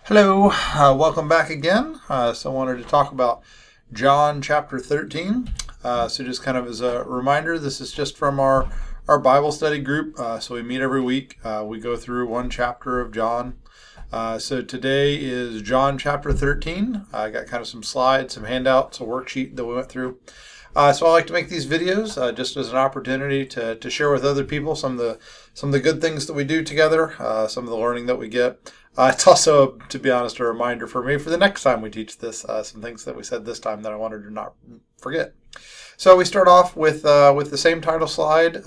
Hello, welcome back again. So I wanted to talk about John chapter 13. So just kind of as a reminder, this is just from our Bible study group. So we meet every week. We go through one chapter of John. So today is John chapter 13. I got kind of some slides, some handouts, a worksheet that we went through. So I like to make these videos just as an opportunity to share with other people some of the good things that we do together, some of the learning that we get. It's also, to be honest, a reminder for me for the next time we teach this, some things that we said this time that I wanted to not forget. So we start off with the same title slide,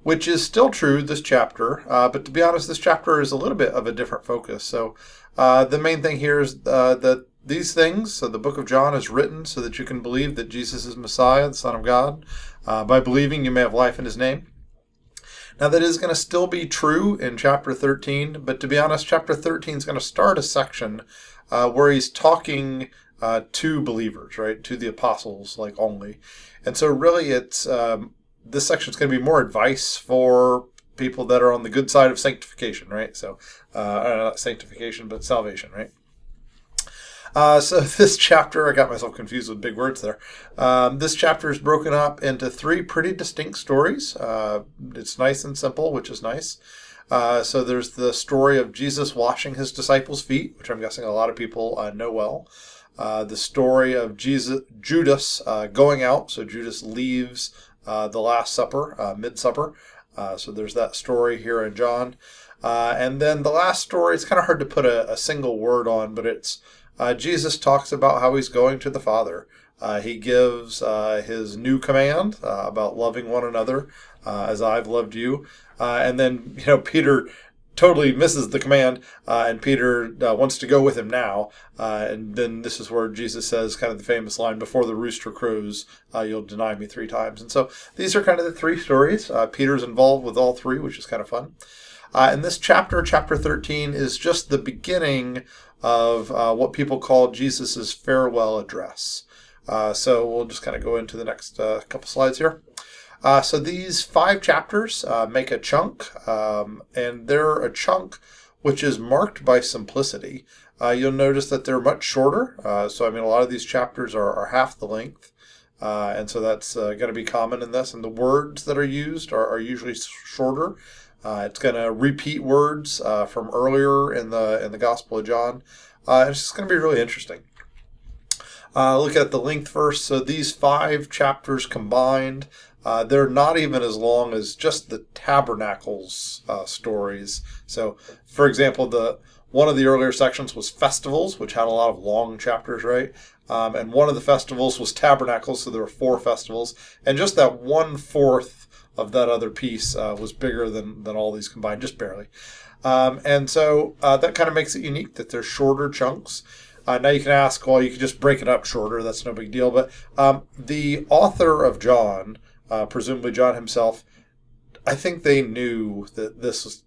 which is still true this chapter, but to be honest, this chapter is a little bit of a different focus. So the main thing here is that these things, so the book of John is written so that you can believe that Jesus is Messiah, the Son of God. By believing, you may have life in his name. Now, that is going to still be true in chapter 13, but to be honest, chapter 13 is going to start a section where he's talking to believers, right, to the apostles, like only. And so really it's, this section is going to be more advice for people that are on the good side of sanctification, right? So, not sanctification, but salvation, right? So this chapter, I got myself confused with big words there. This chapter is broken up into three pretty distinct stories. It's nice and simple, which is nice. So there's the story of Jesus washing his disciples' feet, which I'm guessing a lot of people know well. The story of Judas going out. So Judas leaves the Last Supper, mid-supper. So there's that story here in John. And then the last story, it's kind of hard to put a single word on, but it's Jesus talks about how he's going to the Father. He gives his new command about loving one another as I've loved you. And then, Peter totally misses the command, and Peter wants to go with him now. And then this is where Jesus says kind of the famous line, before the rooster crows, you'll deny me 3 times. And so these are kind of the 3 stories. Peter's involved with all 3, which is kind of fun. And this chapter 13, is just the beginning of what people call Jesus's farewell address. So we'll just kind of go into the next couple slides here. So these 5 chapters make a chunk, and they're a chunk which is marked by simplicity. You'll notice that they're much shorter. So, a lot of these chapters are half the length. And so that's going to be common in this. And the words that are used are usually shorter. It's going to repeat words from earlier in the Gospel of John. It's just going to be really interesting. Look at the length first. So these 5 chapters combined, they're not even as long as just the Tabernacles stories. So, for example, one of the earlier sections was festivals, which had a lot of long chapters, right? And one of the festivals was Tabernacles, so there were 4 festivals. And just that 1/4 of that other piece was bigger than all these combined, just barely. And so that kind of makes it unique that they're shorter chunks. Now you can ask, well, you could just break it up shorter. That's no big deal. But the author of John, presumably John himself, I think they knew that this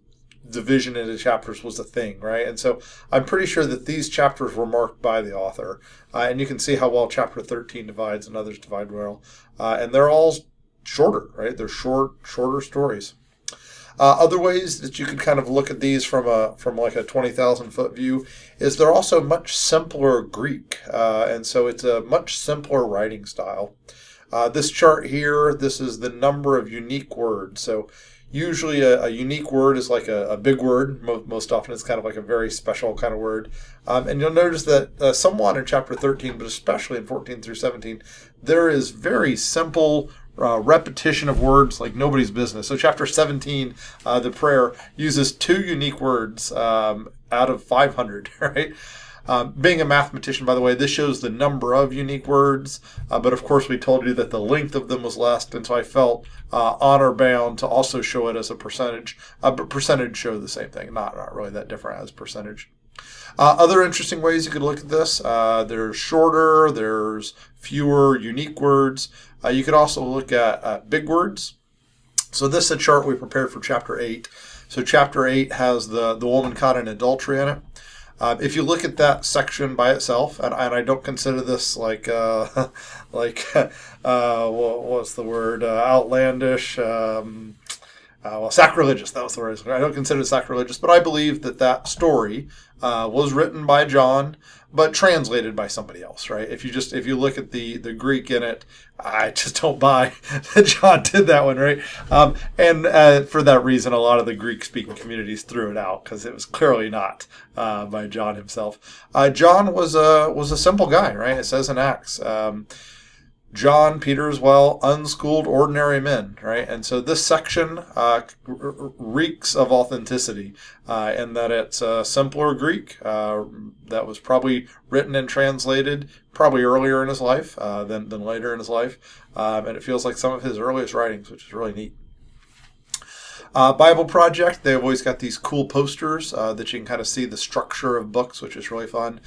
division into chapters was a thing, right? And so I'm pretty sure that these chapters were marked by the author. And you can see how well chapter 13 divides and others divide well. And they're all shorter, right? They're shorter stories. Other ways that you could kind of look at these from like a 20,000 foot view is they're also much simpler Greek, and so it's a much simpler writing style. This chart here, this is the number of unique words. So usually a unique word is like a big word. Most often it's kind of like a very special kind of word. And you'll notice that somewhat in chapter 13, but especially in 14 through 17, there is very simple repetition of words like nobody's business. So chapter 17, the prayer, uses 2 unique words out of 500, right? Being a mathematician, by the way, this shows the number of unique words, but of course we told you that the length of them was less, and so I felt honor bound to also show it as a percentage. But percentage show the same thing, not really that different as percentage. Other interesting ways you could look at this, there's shorter, there's fewer unique words. You could also look at big words. So this is a chart we prepared for chapter 8. So chapter 8 has the woman caught in adultery in it. If you look at that section by itself, and I don't consider this like what's the word, outlandish, sacrilegious. That was the word. I don't consider it sacrilegious, but I believe that story was written by John, but translated by somebody else, right? If you look at the Greek in it, I just don't buy that John did that one, right? And for that reason, a lot of the Greek-speaking communities threw it out because it was clearly not by John himself. John was a simple guy, right? It says in Acts. John, Peter as well, unschooled, ordinary men, right? And so this section reeks of authenticity in that it's simpler Greek that was probably written and translated probably earlier in his life than later in his life. And it feels like some of his earliest writings, which is really neat. Bible Project, they've always got these cool posters that you can kind of see the structure of books, which is really fun.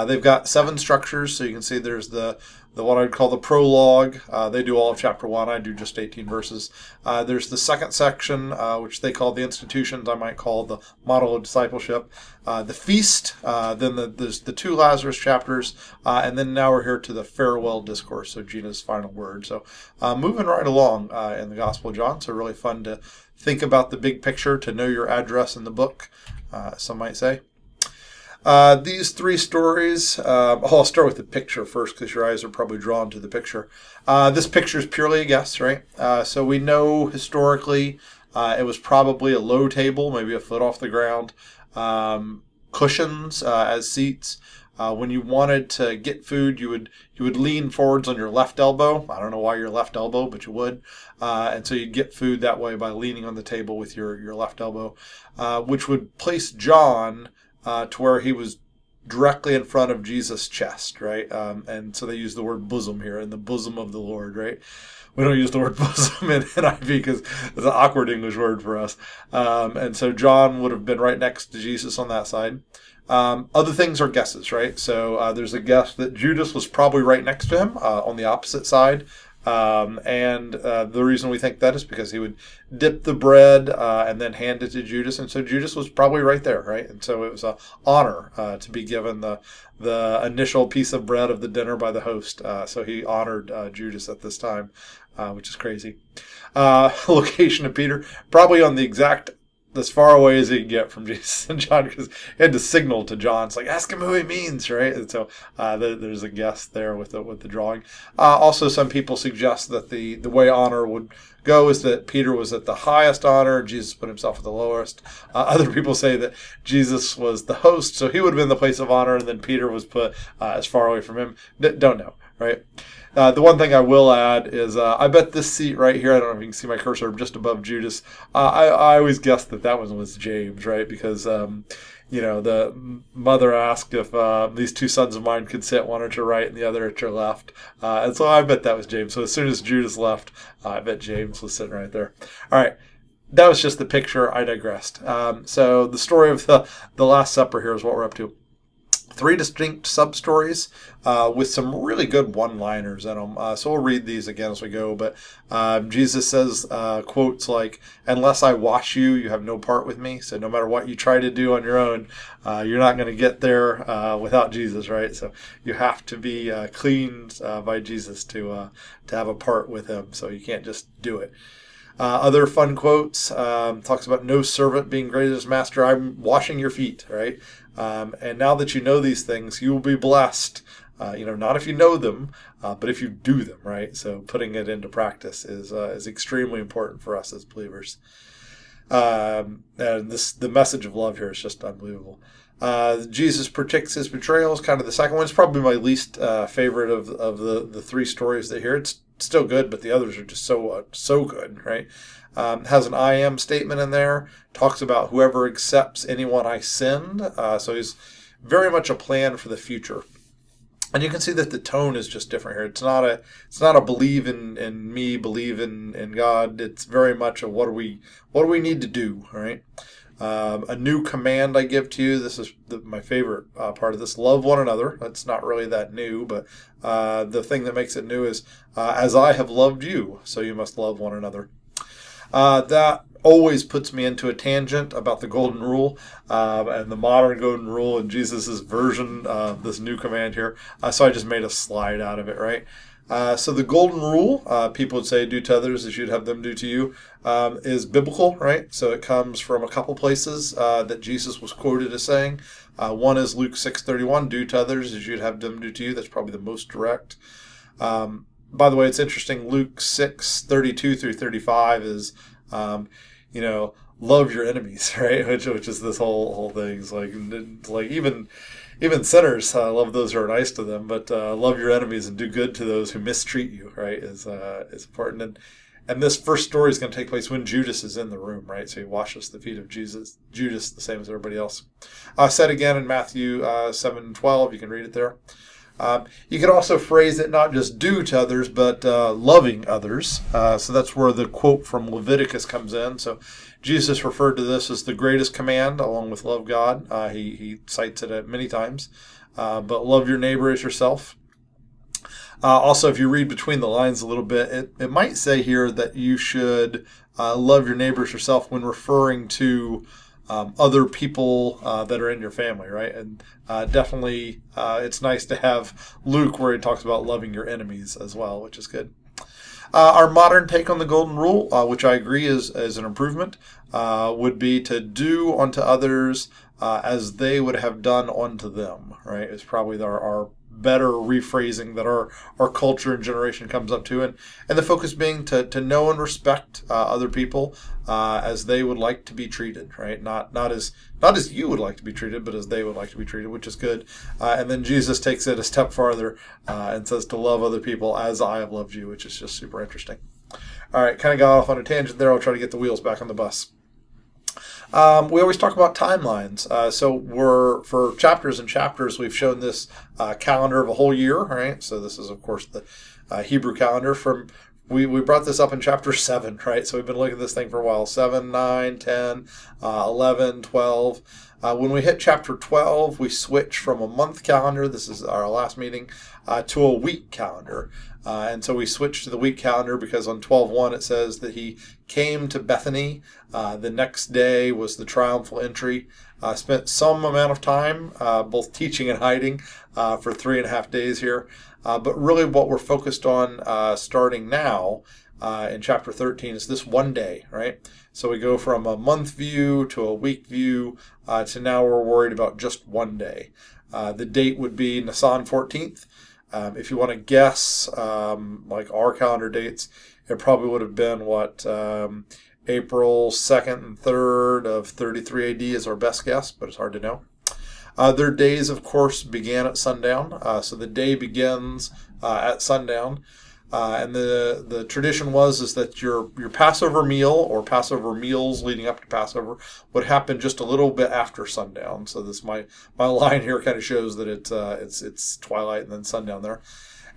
They've got 7 structures, so you can see there's the what I'd call the prologue. They do all of chapter 1. I do just 18 verses. There's the second section, which they call the institutions. I might call the model of discipleship. The feast, then there's the 2 Lazarus chapters, and then now we're here to the farewell discourse, so Jesus' final word. So moving right along in the Gospel of John, so really fun to think about the big picture, to know your address in the book, some might say. These 3 stories, I'll start with the picture first because your eyes are probably drawn to the picture. This picture is purely a guess, right? So we know historically it was probably a low table, maybe a foot off the ground, cushions as seats. When you wanted to get food, you would lean forwards on your left elbow. I don't know why your left elbow, but you would. And so you'd get food that way by leaning on the table with your left elbow, which would place John to where he was directly in front of Jesus' chest, right? And so they use the word bosom here, in the bosom of the Lord, right? We don't use the word bosom in NIV because it's an awkward English word for us. And so John would have been right next to Jesus on that side. Other things are guesses, right? So there's a guess that Judas was probably right next to him on the opposite side. And the reason we think that is because he would dip the bread and then hand it to Judas. And so Judas was probably right there, right? And so it was an honor to be given the initial piece of bread of the dinner by the host. So he honored Judas at this time, which is crazy. Location of Peter, probably on the exact as far away as he could get from Jesus and John, because he had to signal to John. It's like, ask him who he means, right? And so there's a guess there with the drawing. Also, some people suggest that the way honor would go is that Peter was at the highest honor, Jesus put himself at the lowest. Other people say that Jesus was the host, so he would have been the place of honor, and then Peter was put as far away from him. Don't know, right? The one thing I will add is I bet this seat right here, I don't know if you can see my cursor just above Judas, I always guessed that one was James, right? Because, the mother asked if these 2 sons of mine could sit, one at your right and the other at your left. And so I bet that was James. So as soon as Judas left, I bet James was sitting right there. All right. That was just the picture. I digressed. So the story of the Last Supper here is what we're up to. 3 distinct sub-stories with some really good one-liners in them. So we'll read these again as we go. But Jesus says quotes like, unless I wash you, you have no part with me. So no matter what you try to do on your own, you're not going to get there without Jesus, right? So you have to be cleaned by Jesus to have a part with him. So you can't just do it. Other fun quotes, talks about no servant being greater than his master. I'm washing your feet, right? And now that you know these things, you will be blessed. Not if you know them, but if you do them, right? So putting it into practice is extremely important for us as believers. And the message of love here is just unbelievable. Jesus predicts his betrayal is kind of the second one. It's probably my least favorite of the 3 stories that here. It's still good, but the others are just so good, right? Has an I am statement in there. Talks about whoever accepts anyone I send. So he's very much a plan for the future. And you can see that the tone is just different here. It's not a believe in me, believe in God. It's very much a what do we need to do, right? A new command I give to you. This is my favorite part of this. Love one another. That's not really that new, but the thing that makes it new is as I have loved you, so you must love one another. That always puts me into a tangent about the golden rule and the modern golden rule and Jesus' version of this new command here. So I just made a slide out of it, right? So the golden rule, people would say, do to others as you'd have them do to you, is biblical, right? So it comes from a couple places that Jesus was quoted as saying. One is Luke 6:31, do to others as you'd have them do to you. That's probably the most direct. By the way, it's interesting. Luke 6:32 through 35 is, love your enemies, right? Which is this whole thing. It's like even sinners love those who are nice to them, but love your enemies and do good to those who mistreat you, right? Is important. And this first story is going to take place when Judas is in the room, right? So he washes the feet of Judas, the same as everybody else. Said again in Matthew 7:12. You can read it there. You could also phrase it not just do to others, but loving others. So that's where the quote from Leviticus comes in. So Jesus referred to this as the greatest command, along with love God. He cites it many times. But love your neighbor as yourself. Also, if you read between the lines a little bit, it might say here that you should love your neighbor as yourself when referring to other people that are in your family, right? And definitely it's nice to have Luke where he talks about loving your enemies as well, which is good. Our modern take on the golden rule, which I agree is an improvement, would be to do unto others as they would have done unto them, right? It's probably our better rephrasing that our culture and generation comes up to, and the focus being to know and respect other people as they would like to be treated, right? Not as you would like to be treated, but as they would like to be treated, which is good. And then Jesus takes it a step farther and says to love other people as I have loved you, which is just super interesting. All right, kind of got off on a tangent there. I'll try to get the wheels back on the bus. We always talk about timelines. So for chapters and chapters, we've shown this calendar of a whole year, right? So this is, of course, the Hebrew calendar. We brought this up in chapter 7, right? So we've been looking at this thing for a while. 7, 9, 10, 11, 12. When we hit chapter 12, we switch from a month calendar, this is our last meeting, to a week calendar. And so we switched to the week calendar because on 12:1 it says that he came to Bethany. The next day was the triumphal entry. Spent some amount of time both teaching and hiding for 3.5 days here. But really what we're focused on starting now in chapter 13 is this one day, right? So we go from a month view to a week view to now we're worried about just one day. The date would be Nisan 14th. If you want to guess, like our calendar dates, it probably would have been April 2nd and 3rd of 33 AD is our best guess, but it's hard to know. Their days, of course, began at sundown. So the day begins at sundown. And the tradition is that your Passover meal or Passover meals leading up to Passover would happen just a little bit after sundown. So this my line here kind of shows that it's twilight and then sundown there.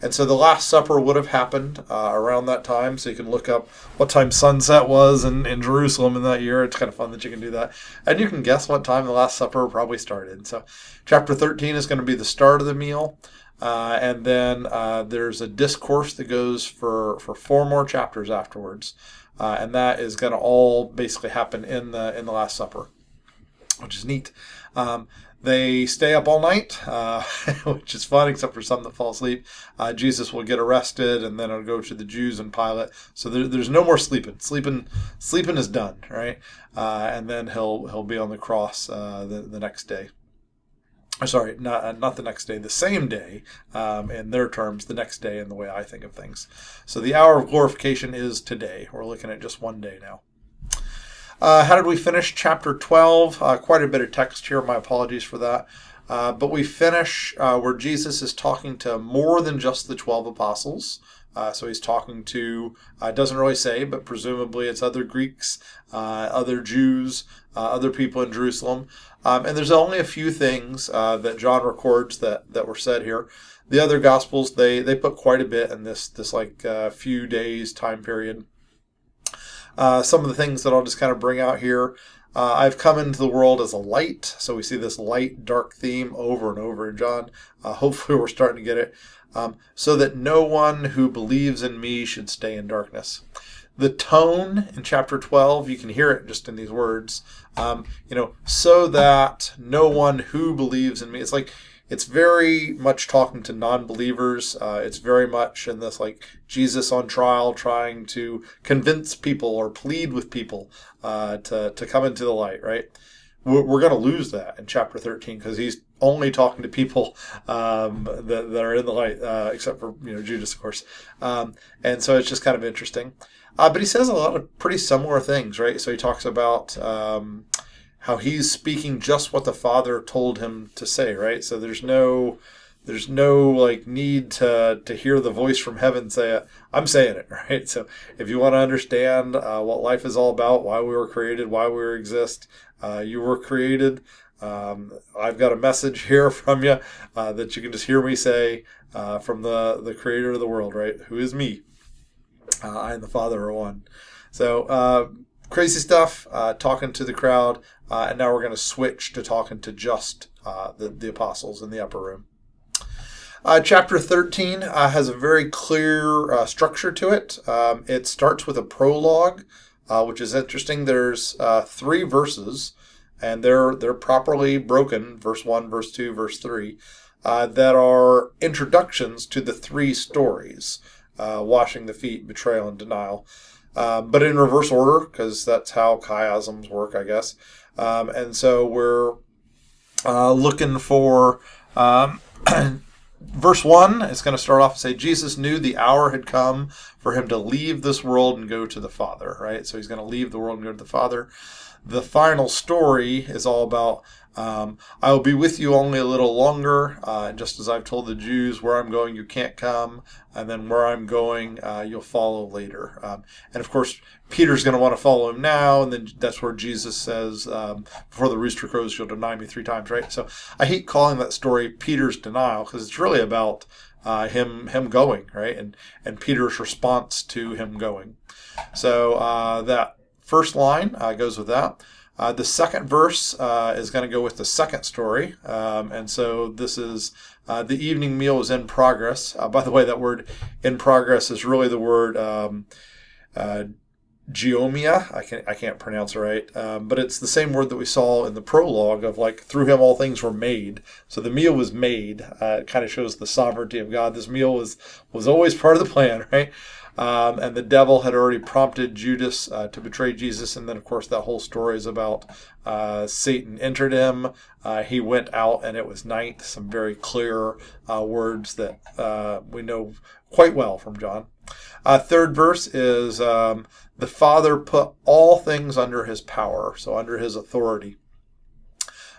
And so the Last Supper would have happened around that time. So you can look up what time sunset was in Jerusalem in that year. It's kind of fun that you can do that. And you can guess what time the Last Supper probably started. So chapter 13 is going to be the start of the meal. And then there's a discourse that goes for 4 more chapters afterwards. And that is going to all basically happen in the Last Supper, which is neat. They stay up all night, which is fun, except for some that fall asleep. Jesus will get arrested, and then it'll go to the Jews and Pilate. So there's no more sleeping. Sleeping is done, right? And then he'll be on the cross the next day. Sorry, not the next day, the same day, in their terms, the next day in the way I think of things. So the hour of glorification is today. We're looking at just one day now. How did we finish chapter 12? Quite a bit of text here. My apologies for that. But we finish where Jesus is talking to more than just the 12 apostles. So he's talking to, doesn't really say, but presumably it's other Greeks, other Jews, other people in Jerusalem. And there's only a few things that John records that were said here. The other Gospels, they put quite a bit in this few days time period. Some of the things that I'll just kind of bring out here. I've come into the world as a light. So we see this light, dark theme over and over in John. Hopefully we're starting to get it. So that no one who believes in me should stay in darkness. The tone in chapter 12, you can hear it just in these words. So that no one who believes in me. It's like it's very much talking to non-believers. It's very much in this like Jesus on trial, trying to convince people or plead with people to come into the light, right? We're going to lose that in chapter 13 because he's only talking to people that are in the light, except for Judas, of course. And so it's just kind of interesting. But he says a lot of pretty similar things, right? So he talks about how he's speaking just what the Father told him to say, right? So there's no like need to hear the voice from heaven say it. I'm saying it, right? So if you want to understand what life is all about, why we were created, why we exist, you were created. I've got a message here from you that you can just hear me say from the creator of the world, right? Who is me. I and the Father are one. So crazy stuff, talking to the crowd. And now we're going to switch to talking to just the apostles in the upper room. Chapter 13 has a very clear structure to it. It starts with a prologue, which is interesting. There's 3 verses, and they're properly broken, verse 1, verse 2, verse 3, that are introductions to the 3 stories, washing the feet, betrayal, and denial, but in reverse order, because that's how chiasms work, I guess. And so we're looking for verse 1. It's going to start off and say, Jesus knew the hour had come for him to leave this world and go to the Father, right? So he's going to leave the world and go to the Father. The final story is all about, I will be with you only a little longer, just as I've told the Jews, where I'm going, you can't come, and then where I'm going, you'll follow later. And of course, Peter's going to want to follow him now, and then that's where Jesus says, before the rooster crows, you'll deny me 3 times, right? So I hate calling that story Peter's denial, because it's really about him going, right? And Peter's response to him going. So that first line goes with that. The second verse is going to go with the second story. And so this is the evening meal is in progress. By the way, that word in progress is really the word geomia. I can't pronounce it right. But it's the same word that we saw in the prologue of like, through him all things were made. So the meal was made. It kind of shows the sovereignty of God. This meal was always part of the plan, right? And the devil had already prompted Judas to betray Jesus. And then, of course, that whole story is about Satan entered him. He went out and it was night. Some very clear words that we know quite well from John. Third verse is the Father put all things under his power, so under his authority.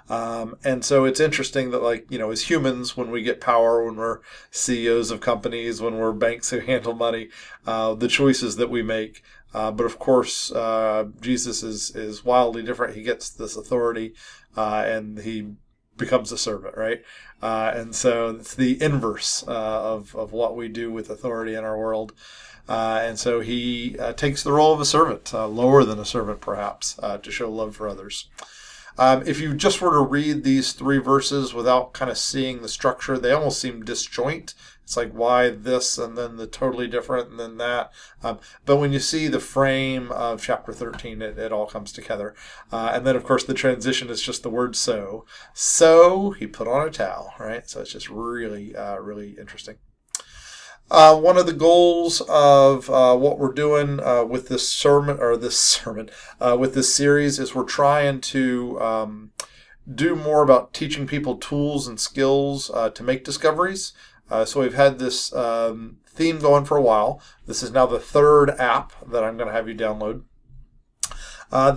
And so it's interesting that, like, as humans, when we get power, when we're CEOs of companies, when we're banks who handle money, the choices that we make. But of course, Jesus is wildly different. He gets this authority, and he becomes a servant, right? And so it's the inverse of what we do with authority in our world. And so he takes the role of a servant, lower than a servant perhaps, to show love for others. If you just were to read these 3 verses without kind of seeing the structure, they almost seem disjoint. It's like, why this and then the totally different and then that. But when you see the frame of chapter 13, it all comes together. And then, of course, the transition is just the word so. So he put on a towel, right? So it's just really, really interesting. One of the goals of what we're doing with this sermon, with this series, is we're trying to do more about teaching people tools and skills to make discoveries. So we've had this theme going for a while. This is now the 3rd app that I'm going to have you download.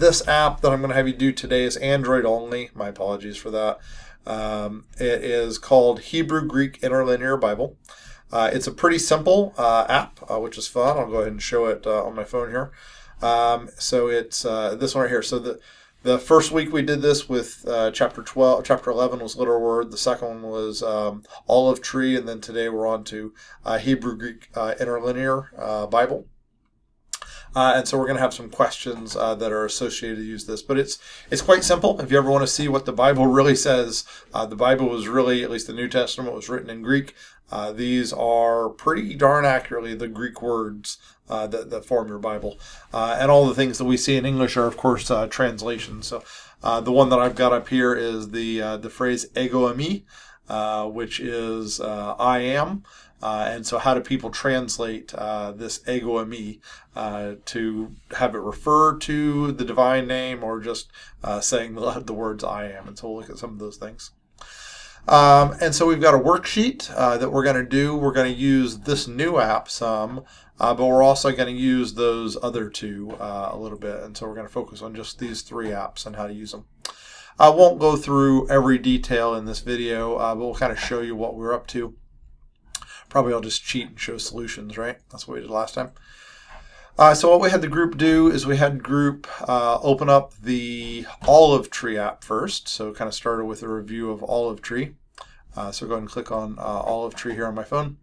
This app that I'm going to have you do today is Android only. My apologies for that. It is called Hebrew Greek Interlinear Bible. It's a pretty simple app, which is fun. I'll go ahead and show it on my phone here. So it's this one right here. So the first week we did this with chapter 11 was literal word. The second one was olive tree, and then today we're on to Hebrew Greek Interlinear Bible. And so we're going to have some questions that are associated to use this. But it's quite simple. If you ever want to see what the Bible really says, the Bible was really, at least the New Testament, was written in Greek. These are pretty darn accurately the Greek words that form your Bible. And all the things that we see in English are, of course, translations. So the one that I've got up here is the phrase ego eimi. which is I am. And so how do people translate this ego eimi to have it refer to the divine name or just saying the words I am? And so we'll look at some of those things. And so we've got a worksheet that we're going to do. We're going to use this new app some, but we're also going to use those other two a little bit. And so we're going to focus on just these three apps and how to use them. I won't go through every detail in this video, but we'll kind of show you what we're up to. Probably I'll just cheat and show solutions, right? That's what we did last time. So what we had the group do is we had group open up the Olive Tree app first. So kind of started with a review of Olive Tree. So go ahead and click on Olive Tree here on my phone.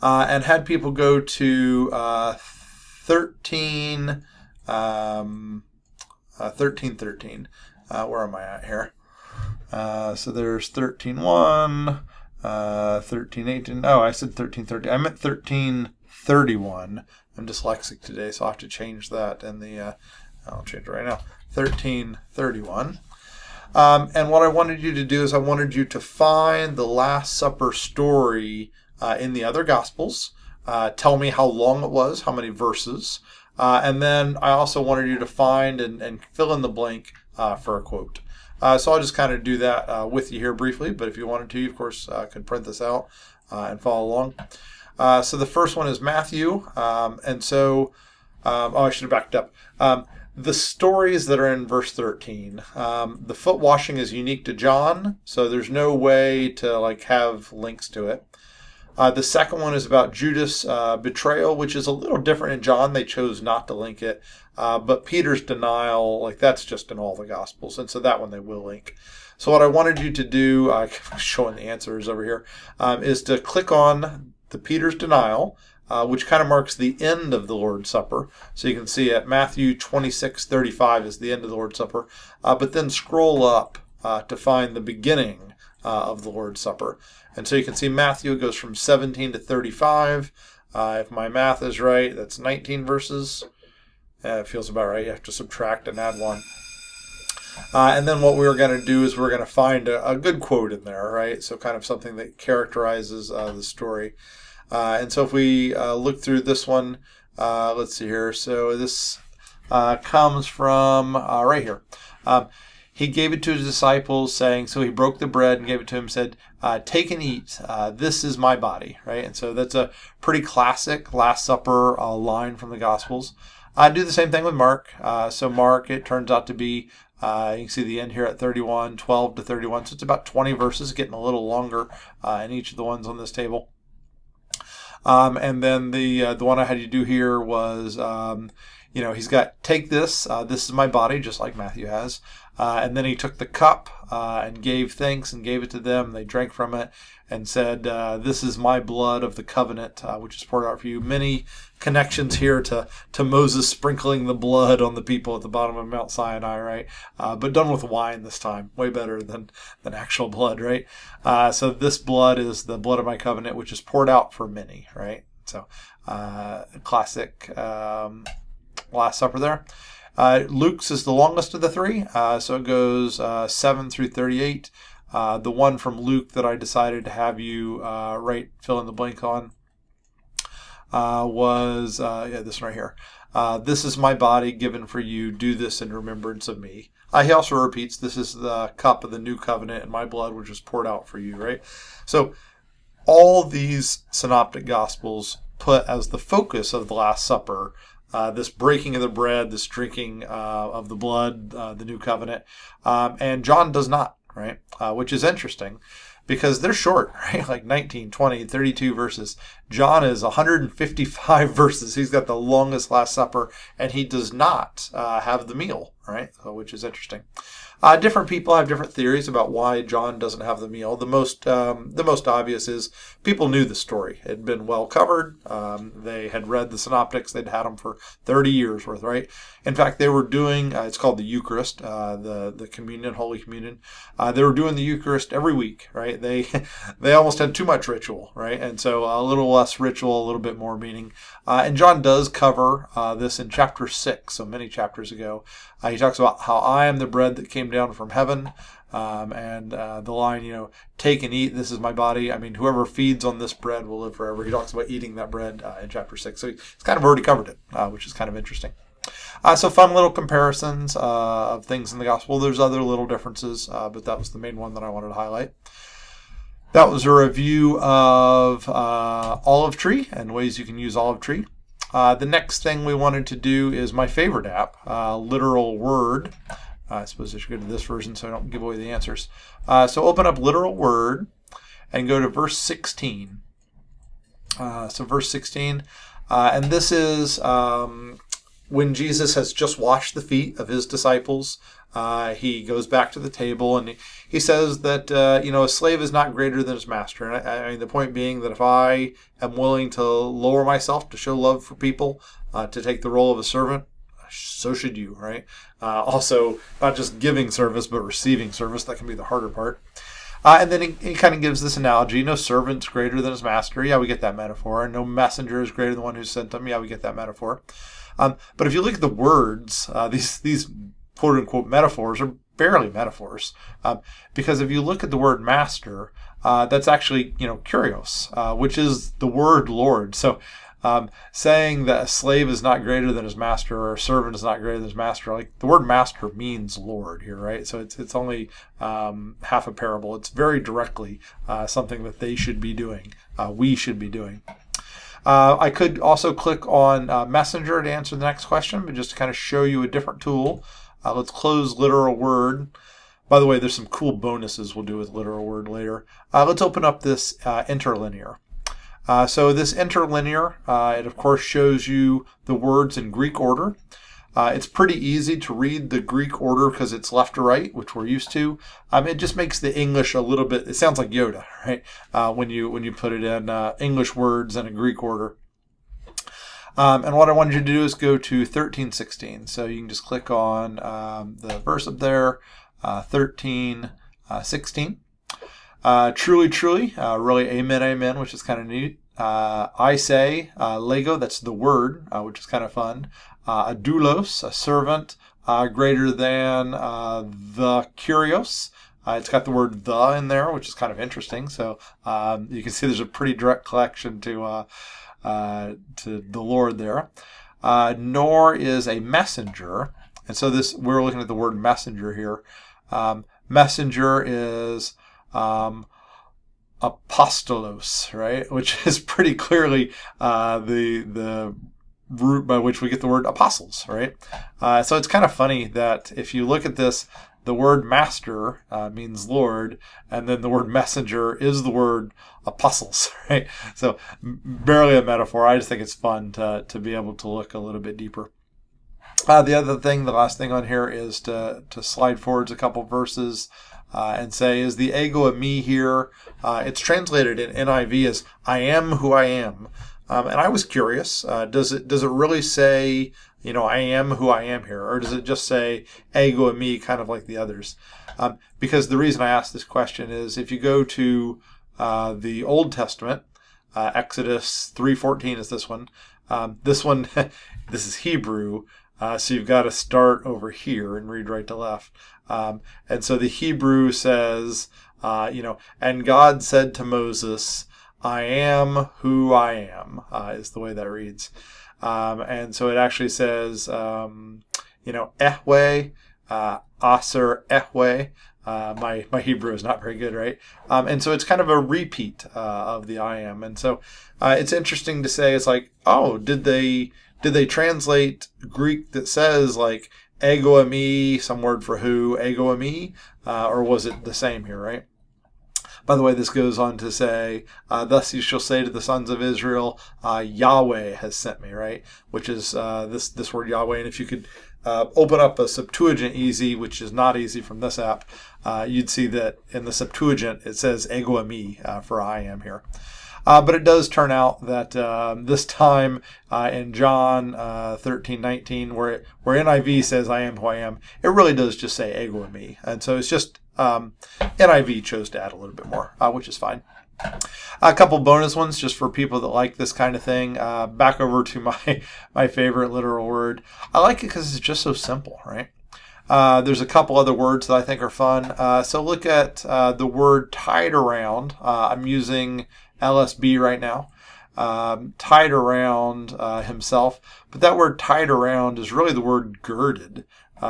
And had people go to 13:13. Where am I at here? So there's 13:1. 13:18. Oh, I said 13:30. I meant 13:31. I'm dyslexic today, so I'll have to change that in the. I'll change it right now. 13:31. And what I wanted you to do is I wanted you to find the Last Supper story in the other Gospels. Tell me how long it was, how many verses, and then I also wanted you to find and fill in the blank for a quote. So I'll just kind of do that with you here briefly, but if you wanted to, you, of course, could print this out and follow along. So the first one is Matthew, and so, I should have backed up. The stories that are in verse 13, the foot washing is unique to John, so there's no way to have links to it. The second one is about Judas betrayal, which is a little different in John. They chose not to link it. But Peter's denial, that's just in all the Gospels. And so that one they will link. So what I wanted you to do, showing the answers over here, is to click on the Peter's denial, which kind of marks the end of the Lord's Supper. So you can see at Matthew 26:35 is the end of the Lord's Supper. But then scroll up to find the beginning of the Lord's Supper. And so you can see Matthew goes from 17 to 35. If my math is right, that's 19 verses. It feels about right. You have to subtract and add one. And then what we're going to do is we're going to find a good quote in there, right? So kind of something that characterizes the story. And so if we look through this one, let's see here. So this comes from right here. He gave it to his disciples, saying, so he broke the bread and gave it to him, said, take and eat. This is my body, right? And so that's a pretty classic Last Supper line from the Gospels. I do the same thing with Mark. So Mark, it turns out to be, you can see the end here at 31, 12 to 31. So it's about 20 verses, getting a little longer in each of the ones on this table. And then the one I had you do here was, he's got, take this, this is my body, just like Matthew has. And then he took the cup and gave thanks and gave it to them. They drank from it and said, this is my blood of the covenant, which is poured out for you. Many connections here to Moses sprinkling the blood on the people at the bottom of Mount Sinai, right? But done with wine this time. Way better than actual blood, right? So this blood is the blood of my covenant, which is poured out for many, right? So classic Last Supper there. Luke's is the longest of the three, so it goes 7 through 38. The one from Luke that I decided to have you fill in the blank on was this one right here. This is my body given for you. Do this in remembrance of me. He also repeats, this is the cup of the new covenant in my blood, which is poured out for you, right? So all these synoptic gospels put as the focus of the Last Supper this breaking of the bread, this drinking of the blood, the new covenant. And John does not, right? Which is interesting because they're short, right? Like 19, 20, 32 verses. John is 155 verses. He's got the longest Last Supper, and he does not have the meal, right? Which is interesting. Different people have different theories about why John doesn't have the meal. The most obvious is people knew the story. It had been well covered. They had read the synoptics. They'd had them for 30 years worth, right? In fact, they were doing, it's called the Eucharist, the communion, Holy Communion. They were doing the Eucharist every week, right? They almost had too much ritual, right? And so a little less ritual, a little bit more meaning. And John does cover this in chapter 6, so many chapters ago. He talks about how I am the bread that came down from heaven. And the line, take and eat, this is my body. I mean, whoever feeds on this bread will live forever. He talks about eating that bread in chapter 6. So he's kind of already covered it, which is kind of interesting. So fun little comparisons of things in the gospel. There's other little differences, but that was the main one that I wanted to highlight. That was a review of Olive Tree and ways you can use Olive Tree. The next thing we wanted to do is my favorite app, Literal Word. I suppose I should go to this version so I don't give away the answers. So open up Literal Word and go to verse 16. So verse 16, and this is when Jesus has just washed the feet of his disciples. He goes back to the table and he says that, a slave is not greater than his master. And I mean, the point being that if I am willing to lower myself to show love for people, to take the role of a servant, so should you, right? Also, not just giving service, but receiving service. That can be the harder part. And then he kind of gives this analogy. No servant's greater than his master. Yeah, we get that metaphor. No messenger is greater than the one who sent him. Yeah, we get that metaphor. But if you look at the words, these quote-unquote metaphors are barely metaphors. Because if you look at the word master, that's actually, kurios, which is the word Lord. So saying that a slave is not greater than his master or a servant is not greater than his master, like the word master means Lord here, right? So it's only half a parable. It's very directly something that they should be doing, we should be doing. I could also click on Messenger to answer the next question, but just to kind of show you a different tool. Let's close Literal Word. By the way, there's some cool bonuses we'll do with Literal Word later. Let's open up this interlinear. So this interlinear, it of course shows you the words in Greek order. It's pretty easy to read the Greek order because it's left to right, which we're used to. It just makes the English a little bit, it sounds like Yoda, right? When you put it in English words in a Greek order. And what I wanted you to do is go to 13:16. So you can just click on the verse up there, 13:16. Truly, truly, really amen, amen, which is kind of neat. I say, Lego, that's the word, which is kind of fun. A doulos, a servant, greater than the kurios. It's got the word the in there, which is kind of interesting. So you can see there's a pretty direct connection to the Lord there. Nor is a messenger. And so we're looking at the word messenger here. Messenger is apostolos, right? Which is pretty clearly the root by which we get the word apostles, right? So it's kind of funny that if you look at this, the word master means Lord, and then the word messenger is the word apostles, right? So barely a metaphor. I just think it's fun to be able to look a little bit deeper. The last thing on here is to slide forwards a couple verses and say, is the ego eimi here? It's translated in NIV as I am who I am. And I was curious, does it really say, I am who I am here? Or does it just say ego eimi, kind of like the others? Because the reason I asked this question is if you go to the Old Testament, Exodus 3:14 is this one. This is Hebrew. So you've got to start over here and read right to left. And so the Hebrew says, and God said to Moses, I am who I am, is the way that reads. And so it actually says, Ehwe, Aser Ehwe. My Hebrew is not very good, right? And so it's kind of a repeat of the I am. And so it's interesting to say, it's like, oh, did they translate Greek that says like ego eimi, some word for who, ego eimi, or was it the same here, right? By the way, this goes on to say, thus you shall say to the sons of Israel, Yahweh has sent me, right? Which is this word Yahweh. And if you could open up a Septuagint easy, which is not easy from this app, you'd see that in the Septuagint it says ego eimi for I am here. But it does turn out that this time in John 13:19, where NIV says I am who I am, it really does just say ego eimi. And so it's just NIV chose to add a little bit more, which is fine. A couple bonus ones just for people that like this kind of thing. Back over to my favorite literal word. I like it because it's just so simple, right? There's a couple other words that I think are fun. So look at the word tied around. I'm using LSB right now. Tied around himself. But that word tied around is really the word girded,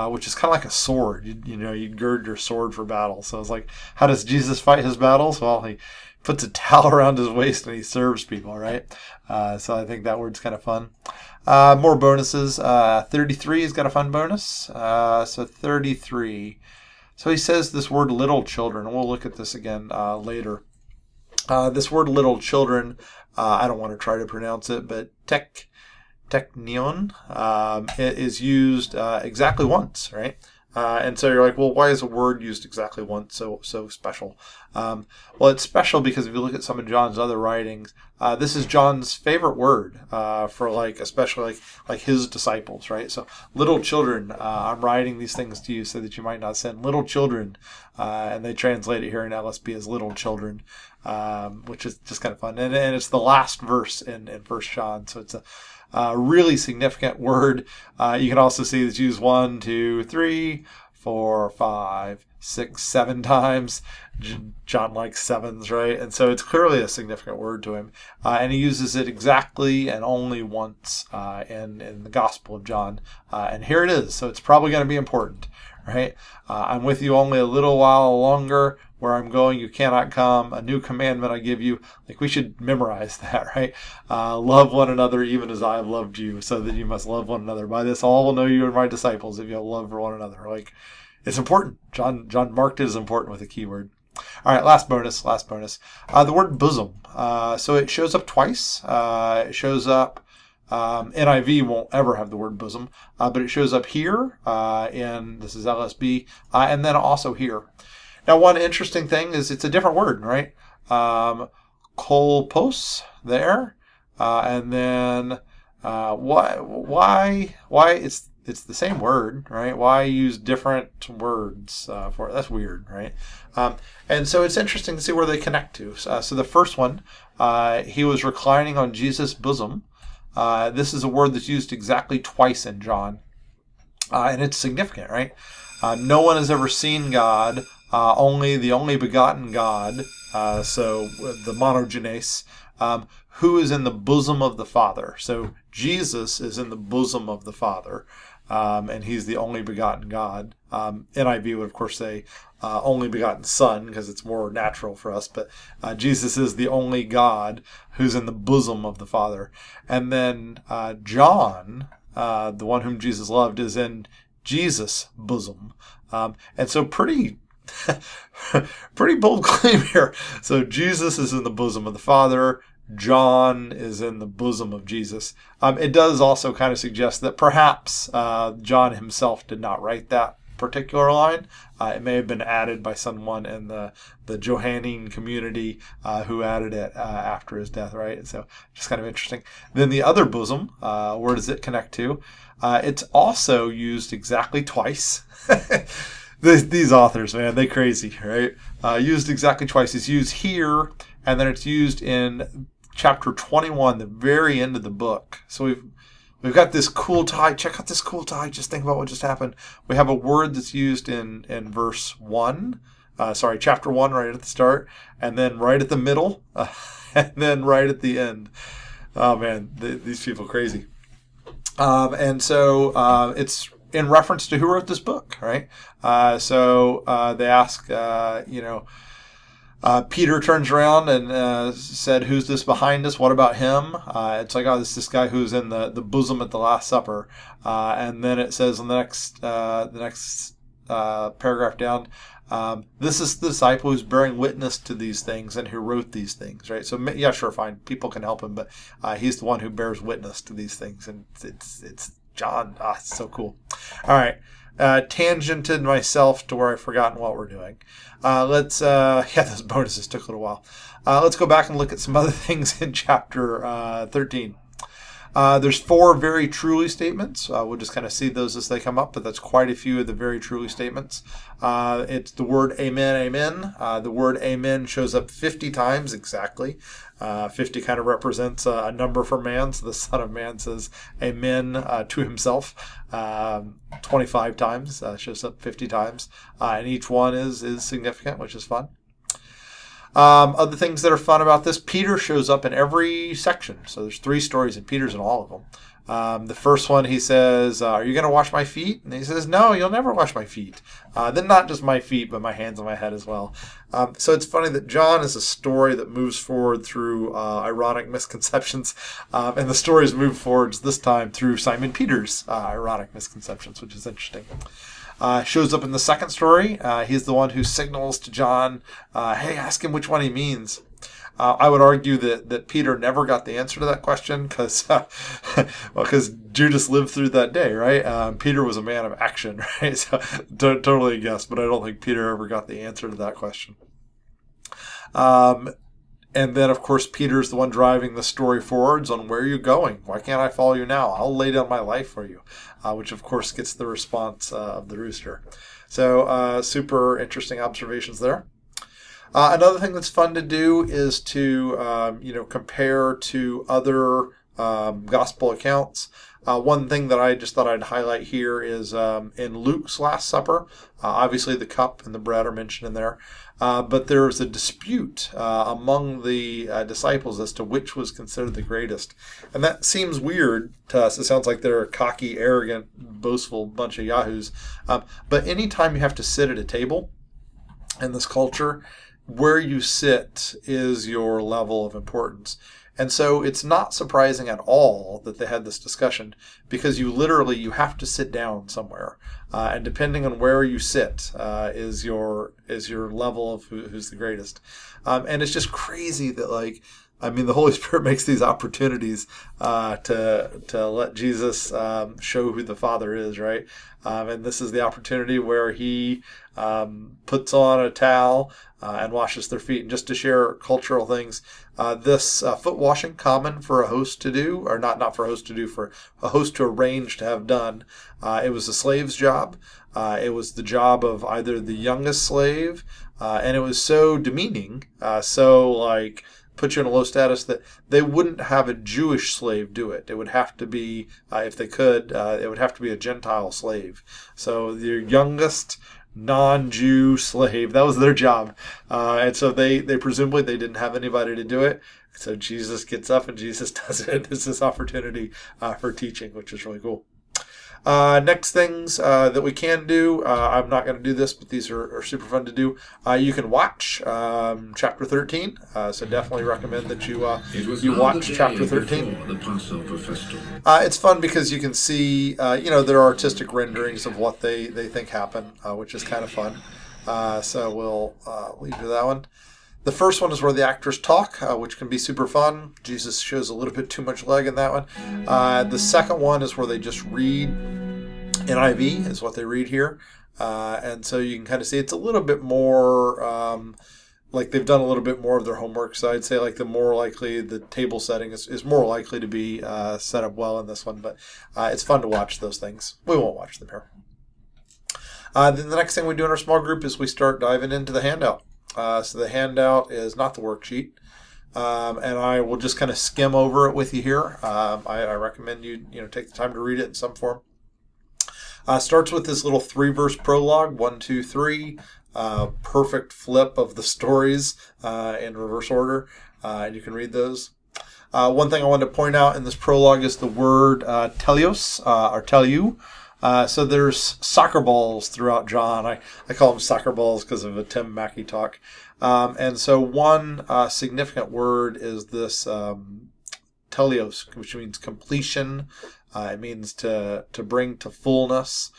which is kind of like a sword. You gird your sword for battle. So it's like, how does Jesus fight his battles? Well, he puts a towel around his waist and he serves people, right? So I think that word's kind of fun. More bonuses. 33 has got a fun bonus. So 33. So he says this word little children. And we'll look at this again later. This word little children, I don't want to try to pronounce it, but teknion, it is used exactly once, right? And so you're like, well, why is a word used exactly once so special? Well, it's special because if you look at some of John's other writings, this is John's favorite word for especially his disciples, right? So little children, I'm writing these things to you so that you might not sin. Little children, and they translate it here in LSB as little children, which is just kind of fun. And it's the last verse in 1 John, so it's a really significant word. You can also see it's used 1, 2, 3, 4, 5, 6, 7 times. John likes sevens, right? And so it's clearly a significant word to him. And he uses it exactly and only once in the Gospel of John. And here it is. So it's probably going to be important, right? I'm with you only a little while longer. Where I'm going, you cannot come. A new commandment I give you. We should memorize that, right? Love one another even as I have loved you, so that you must love one another. By this all will know you are my disciples if you have love for one another. It's important. John marked it as important with a keyword. All right, last bonus. The word bosom. So it shows up twice. It shows up. NIV won't ever have the word bosom, but it shows up here, and this is LSB, and then also here. Now, one interesting thing is it's a different word, right? Kolpos there, and then why it's the same word, right? Why use different words for it? That's weird, right? And so it's interesting to see where they connect to. So the first one, he was reclining on Jesus' bosom. This is a word that's used exactly twice in John, and it's significant, right? No one has ever seen God. Only the only begotten God, so the monogenes, who is in the bosom of the Father. So Jesus is in the bosom of the Father, and he's the only begotten God. NIV would, of course, say only begotten Son, because it's more natural for us, but Jesus is the only God who's in the bosom of the Father. And then John, the one whom Jesus loved, is in Jesus' bosom. And so pretty bold claim here. So Jesus is in the bosom of the Father. John is in the bosom of Jesus. It does also kind of suggest that perhaps John himself did not write that particular line. It may have been added by someone in the Johannine community who added it after his death, right? So just kind of interesting. Then the other bosom, where does it connect to? It's also used exactly twice. These authors, man, they crazy, right? Used exactly twice. It's used here, and then it's used in chapter 21, the very end of the book. So we've got this cool tie. Check out this cool tie. Just think about what just happened. We have a word that's used in verse 1. Chapter 1, right at the start, and then right at the middle, and then right at the end. Oh, man, these people crazy. And so it's in reference to who wrote this book, right? So they ask, Peter turns around and said, "Who's this behind us? What about him?" It's like, it's this guy who's in the bosom at the Last Supper. And then it says in the next paragraph down, this is the disciple who's bearing witness to these things and who wrote these things, right? So yeah, sure, fine, people can help him, but he's the one who bears witness to these things, and it's John. It's so cool. All right. Tangented myself to where I've forgotten what we're doing. Those bonuses took a little while. Let's go back and look at some other things in chapter 13. There's 4 very truly statements. We'll just kind of see those as they come up, but that's quite a few of the very truly statements. It's the word amen, amen. The word amen shows up 50 times exactly. 50 kind of represents a number for man, so the Son of Man says amen to himself 25 times, shows up 50 times, and each one is significant, which is fun. Other things that are fun about this, Peter shows up in every section. So there's 3 stories and Peter's in all of them. The first one, he says, are you going to wash my feet? And he says, no, you'll never wash my feet. Then not just my feet, but my hands and my head as well. So it's funny that John is a story that moves forward through ironic misconceptions. And the stories move forwards this time through Simon Peter's ironic misconceptions, which is interesting. Shows up in the second story. He's the one who signals to John, hey, ask him which one he means. I would argue that Peter never got the answer to that question because Judas lived through that day, right? Peter was a man of action, right? So totally a guess, but I don't think Peter ever got the answer to that question. And then, of course, Peter's the one driving the story forwards on where are you going? Why can't I follow you now? I'll lay down my life for you, which, of course, gets the response of the rooster. So super interesting observations there. Another thing that's fun to do is to, compare to other gospel accounts. One thing that I just thought I'd highlight here is in Luke's Last Supper, obviously the cup and the bread are mentioned in there, but there's a dispute among the disciples as to which was considered the greatest. And that seems weird to us. It sounds like they're a cocky, arrogant, boastful bunch of yahoos. But anytime you have to sit at a table in this culture, where you sit is your level of importance. And so it's not surprising at all that they had this discussion because you have to sit down somewhere. And depending on where you sit is your level of who's the greatest. And it's just crazy that the Holy Spirit makes these opportunities to let Jesus show who the Father is, right? And this is the opportunity where he puts on a towel and washes their feet. And just to share cultural things, this foot washing common for a host to do, or not for a host to do, for a host to arrange to have done. It was a slave's job. It was the job of either the youngest slave, and it was so demeaning, put you in a low status that they wouldn't have a Jewish slave do it. It would have to be, if they could, it would have to be a Gentile slave. So your youngest non-Jew slave, that was their job. And so they presumably they didn't have anybody to do it. So Jesus gets up and Jesus does it. It's this opportunity for teaching, which is really cool. Next things that we can do, I'm not going to do this, but these are super fun to do. You can watch chapter 13, so definitely recommend that you watch chapter 13. It's fun because you can see, there are artistic renderings of what they think happened, which is kind of fun. So we'll leave you that one. The first one is where the actors talk, which can be super fun. Jesus shows a little bit too much leg in that one. The second one is where they just read. NIV is what they read here. And so you can kind of see it's a little bit more they've done a little bit more of their homework. So I'd say the table setting is more likely to be set up well in this one. But it's fun to watch those things. We won't watch them here. Then the next thing we do in our small group is we start diving into the handout. So the handout is not the worksheet, and I will just kind of skim over it with you here. I recommend you take the time to read it in some form. Starts with this little 3-verse prologue, 1, 2, 3, perfect flip of the stories in reverse order, and you can read those. One thing I wanted to point out in this prologue is the word teleos, or teleu. So there's soccer balls throughout John. I call them soccer balls because of a Tim Mackey talk. And so one significant word is this teleos, which means completion. It means to bring to fullness,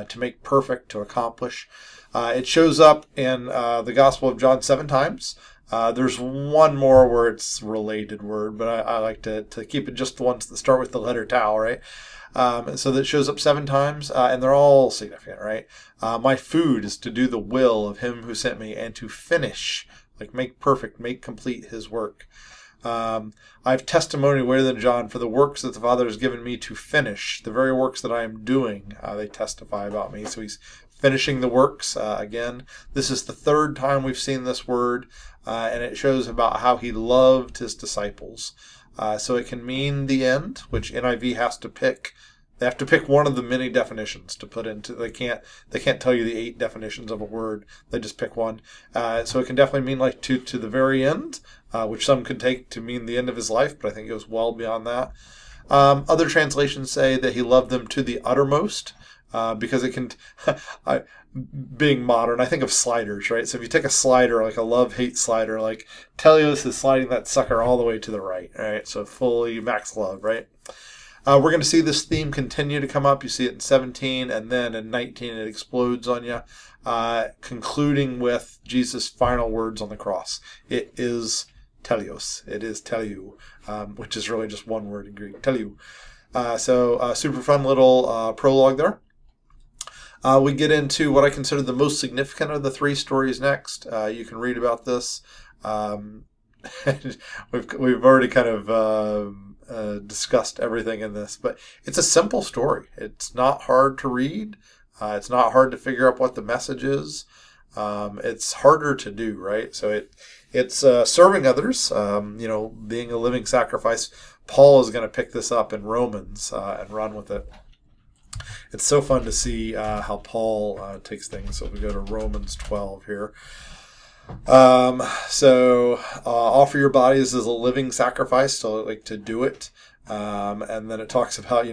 to make perfect, to accomplish. It shows up in the Gospel of John 7 times. There's one more where it's a related word, but I like to keep it just the ones that start with the letter tau, right? So that shows up 7 times, and they're all significant, right? My food is to do the will of him who sent me and to finish, make perfect, make complete his work. I have testimony greater than John, for the works that the Father has given me to finish, the very works that I am doing, they testify about me. So he's finishing the works. Again, this is the third time we've seen this word, and it shows about how he loved his disciples. So it can mean the end, which NIV has to pick. They have to pick one of the many definitions to put into. They can't tell you the 8 definitions of a word. They just pick one. So it can definitely mean like to the very end, which some could take to mean the end of his life, but I think it goes well beyond that. Other translations say that he loved them to the uttermost, because it can, being modern, I think of sliders, right? So if you take a slider, like a love-hate slider, like Telios is sliding that sucker all the way to the right, right? So fully max love, right? We're going to see this theme continue to come up. You see it in 17, and then in 19 it explodes on you, concluding with Jesus' final words on the cross. It is Telios. It is Teliou, which is really just one word in Greek, Teliou. So super fun little prologue there. We get into what I consider the most significant of the 3 stories next. You can read about this. We've already kind of discussed everything in this, but it's a simple story. It's not hard to read. It's not hard to figure out what the message is. It's harder to do, right? So it's serving others, being a living sacrifice. Paul is going to pick this up in Romans and run with it. It's so fun to see how Paul takes things. So we go to Romans 12 here. Offer your bodies as a living sacrifice, so like to do it. And then it talks about,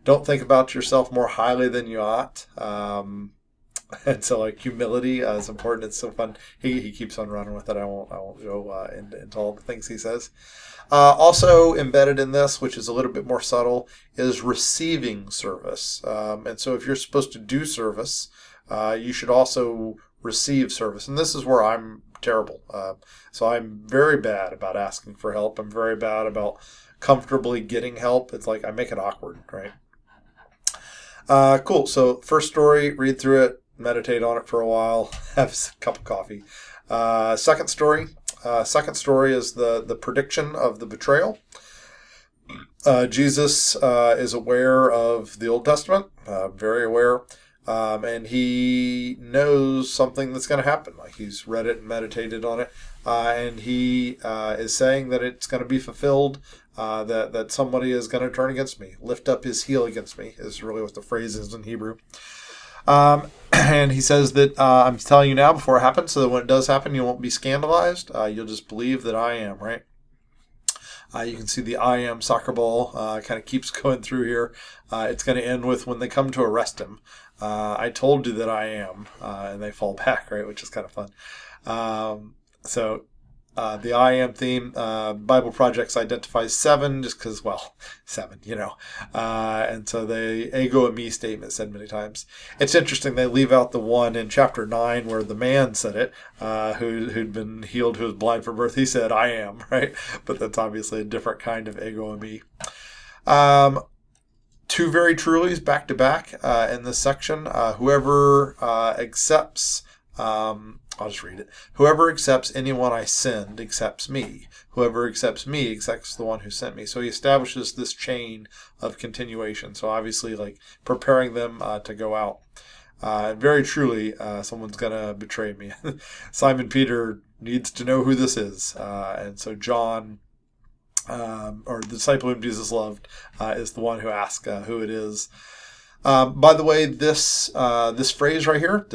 don't think about yourself more highly than you ought. And so like humility is important. It's so fun. He keeps on running with it. I won't go into all the things he says. Also embedded in this, which is a little bit more subtle, is receiving service. And so if you're supposed to do service, you should also receive service. And this is where I'm terrible. So I'm very bad about asking for help. I'm very bad about comfortably getting help. It's like I make it awkward, right? Cool. So first story, read through it, meditate on it for a while, have a cup of coffee. Second story is the prediction of the betrayal. Jesus is aware of the Old Testament, very aware. And he knows something that's going to happen. Like he's read it and meditated on it. And he is saying that it's going to be fulfilled, that somebody is going to turn against me. Lift up his heel against me is really what the phrase is in Hebrew. And he says that I'm telling you now before it happens, so that when it does happen, you won't be scandalized. You'll just believe that I am, right? You can see the I am soccer ball kind of keeps going through here. It's going to end with when they come to arrest him. I told you that I am, and they fall back, right, which is kind of fun. The I am theme, Bible Projects identifies 7 just because, 7, and so the ego and me statement said many times. It's interesting, they leave out the one in chapter 9 where the man said it, who'd been healed, who was blind from birth. He said, I am, right? But that's obviously a different kind of ego and me. 2 very trulies back to back in this section. Whoever accepts... I'll just read it. Whoever accepts anyone I send accepts me. Whoever accepts me accepts the one who sent me. So he establishes this chain of continuation. So obviously, like preparing them to go out. Very truly, someone's going to betray me. Simon Peter needs to know who this is. And so John, or the disciple whom Jesus loved, is the one who asks who it is. By the way, this phrase right here,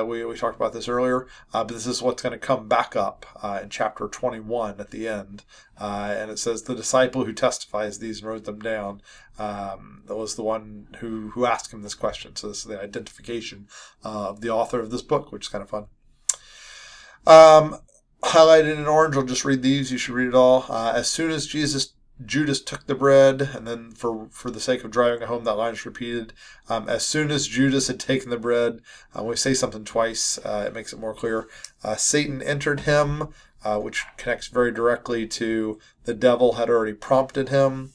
we talked about this earlier, but this is what's going to come back up in chapter 21 at the end. And it says, the disciple who testifies these and wrote them down, that was the one who asked him this question. So this is the identification of the author of this book, which is kind of fun. Highlighted in orange, I'll just read these. You should read it all. As soon as Judas took the bread, and then for the sake of driving it home, that line is repeated. As soon as Judas had taken the bread, when we say something twice, it makes it more clear. Satan entered him, which connects very directly to the devil had already prompted him.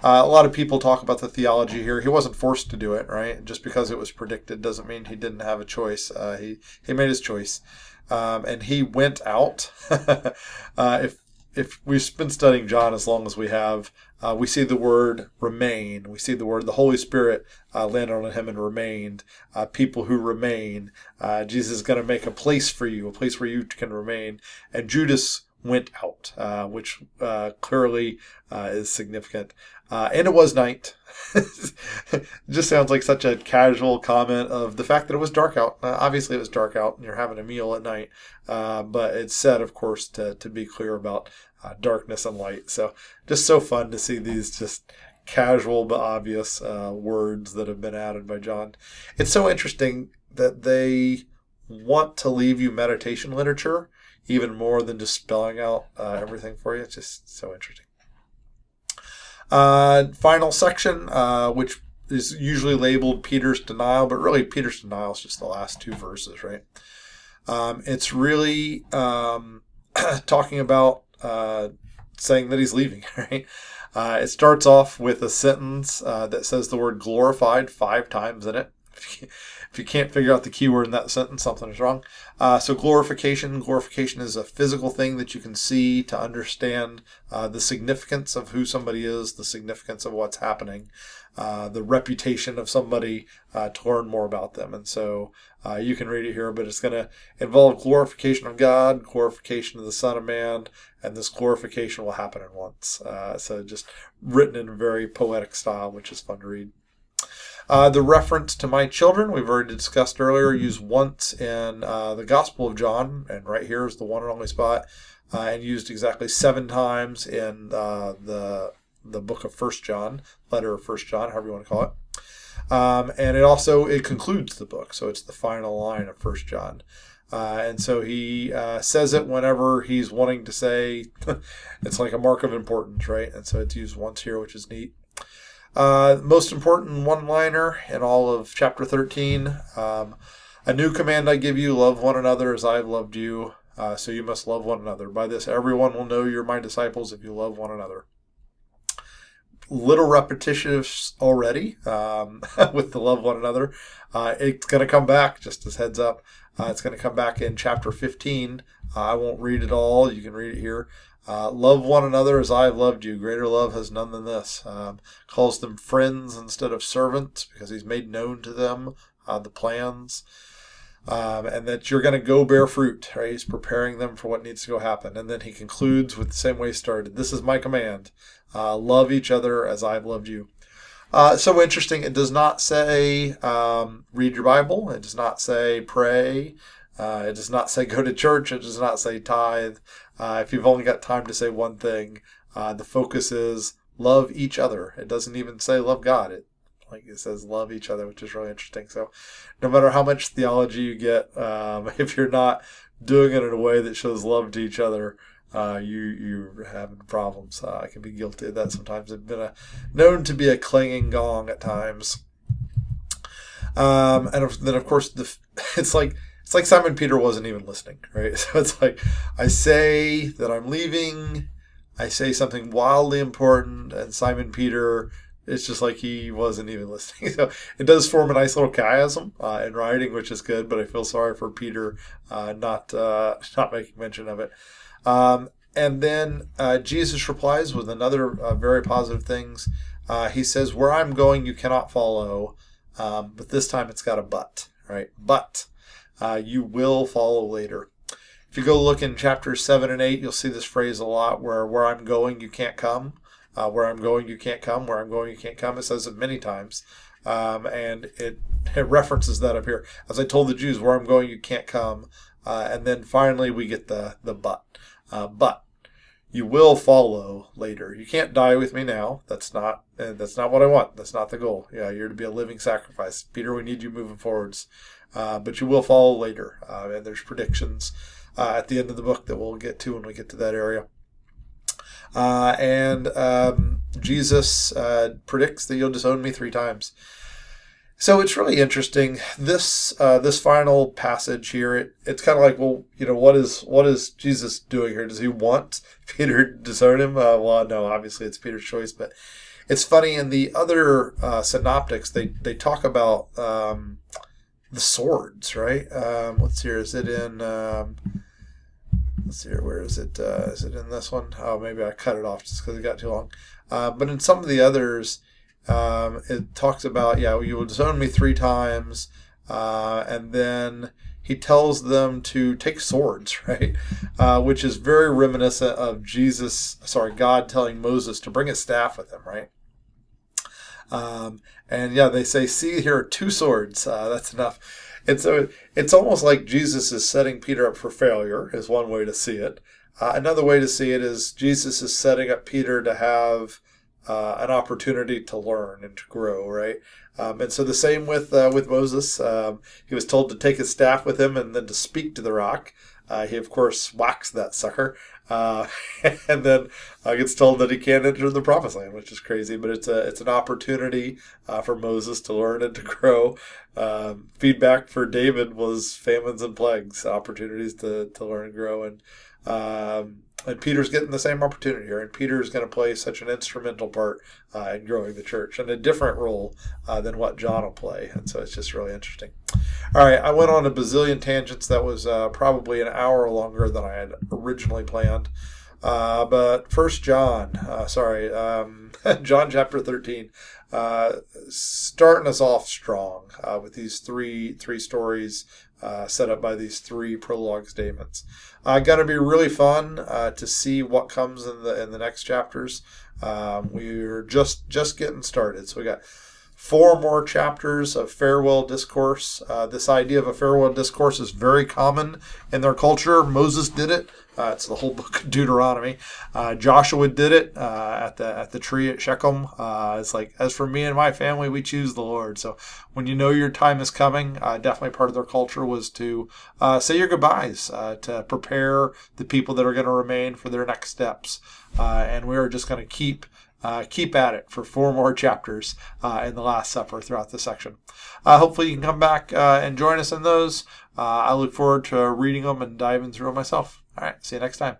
A lot of people talk about the theology here. He wasn't forced to do it, right? Just because it was predicted doesn't mean he didn't have a choice. He made his choice. And he went out. if we've been studying John as long as we have, we see the word remain. We see the Holy Spirit landed on him and remained. People who remain. Jesus is going to make a place for you, a place where you can remain. And Judas went out, which clearly is significant. And it was night. It just sounds like such a casual comment of the fact that it was dark out. Obviously, it was dark out and you're having a meal at night. But it's said, of course, to be clear about darkness and light. So just so fun to see these just casual but obvious words that have been added by John. It's so interesting that they want to leave you meditation literature even more than just spelling out everything for you. It's just so interesting. Final section, which is usually labeled Peter's denial, but really Peter's denial is just the last two verses, right? It's really talking about saying that he's leaving, right? It starts off with a sentence that says the word glorified 5 times in it. If you can't figure out the key word in that sentence, something is wrong. So glorification is a physical thing that you can see to understand the significance of who somebody is, the significance of what's happening, the reputation of somebody, to learn more about them. And so you can read it here, but it's going to involve glorification of God, glorification of the Son of Man, and this glorification will happen at once. So just written in a very poetic style, which is fun to read. The reference to my children, we've already discussed earlier, used once in the Gospel of John, and right here is the one and only spot, and used exactly 7 times in the book of 1 John, letter of 1 John, however you want to call it. And it concludes the book, so it's the final line of 1 John. And so he says it whenever he's wanting to say, it's like a mark of importance, right? And so it's used once here, which is neat. Most important one-liner in all of chapter 13. A new command I give you, love one another as I have loved you. So you must love one another. By this, everyone will know you're my disciples if you love one another. Little repetitious already with the love one another. It's going to come back, just as heads up. It's going to come back in chapter 15. I won't read it all. You can read it here. Love one another as I have loved you. Greater love has none than this. Calls them friends instead of servants because he's made known to them the plans. And that you're going to go bear fruit. Right? He's preparing them for what needs to go happen. And then he concludes with the same way he started. This is my command. Love each other as I've loved you. So interesting. It does not say read your Bible. It does not say pray. It does not say go to church. It does not say tithe. If you've only got time to say one thing, the focus is love each other. It doesn't even say love God. It says love each other, which is really interesting. So no matter how much theology you get, if you're not doing it in a way that shows love to each other, you're having problems. I can be guilty of that sometimes. I've been known to be a clanging gong at times. And then, of course, it's like Simon Peter wasn't even listening, right? So it's like, I say that I'm leaving, I say something wildly important, and Simon Peter, it's just like he wasn't even listening. So it does form a nice little chiasm in writing, which is good, but I feel sorry for Peter not making mention of it. And then Jesus replies with another very positive things. He says, where I'm going, you cannot follow, but this time it's got a but, right? But you will follow later. If you go look in chapters 7 and 8, you'll see this phrase a lot where I'm going, you can't come. Where I'm going, you can't come. Where I'm going, you can't come. It says it many times. And it references that up here. As I told the Jews, where I'm going, you can't come. And then finally we get the but. But you will follow later. You can't die with me now. That's not what I want. That's not the goal. Yeah, you're to be a living sacrifice. Peter, we need you moving forwards. But you will follow later. And there's predictions at the end of the book that we'll get to when we get to that area. And Jesus predicts that you'll disown me 3 times. So it's really interesting. This final passage here, it's kind of like, well, what is Jesus doing here? Does he want Peter to disown him? Well, no, obviously it's Peter's choice, but it's funny. In the other synoptics, they talk about the swords, right? Let's see here. Is it in let's see here, where is it? Is it in this one? Oh, maybe I cut it off just because it got too long. But in some of the others, it talks about, you will disown me 3 times, and then he tells them to take swords, right? Which is very reminiscent of God telling Moses to bring a staff with him, right? And they say, see, here are 2 swords. That's enough. And so it's almost like Jesus is setting Peter up for failure, is one way to see it. Another way to see it is Jesus is setting up Peter to have an opportunity to learn and to grow, right? And so the same with Moses. He was told to take his staff with him and then to speak to the rock. He, of course, whacks that sucker, and then gets told that he can't enter the promised land, which is crazy. But it's an opportunity for Moses to learn and to grow. Feedback for David was famines and plagues, opportunities to learn and grow. And Peter's getting the same opportunity here, and Peter's going to play such an instrumental part in growing the church, and a different role than what John will play. And so it's just really interesting. All right, I went on a bazillion tangents. That was probably an hour longer than I had originally planned. But First John, John chapter 13, starting us off strong with these three stories set up by these 3 prologue statements. Going to be really fun to see what comes in the next chapters. We're just getting started, so we got 4 more chapters of farewell discourse. This idea of a farewell discourse is very common in their culture. Moses did it. It's the whole book of Deuteronomy. Joshua did it at the tree at Shechem. It's like, as for me and my family, we choose the Lord. So when you know your time is coming, definitely part of their culture was to say your goodbyes, to prepare the people that are going to remain for their next steps. And we are just going to keep at it for 4 more chapters in the Last Supper throughout the section. Hopefully you can come back and join us in those. I look forward to reading them and diving through them myself. All right, see you next time.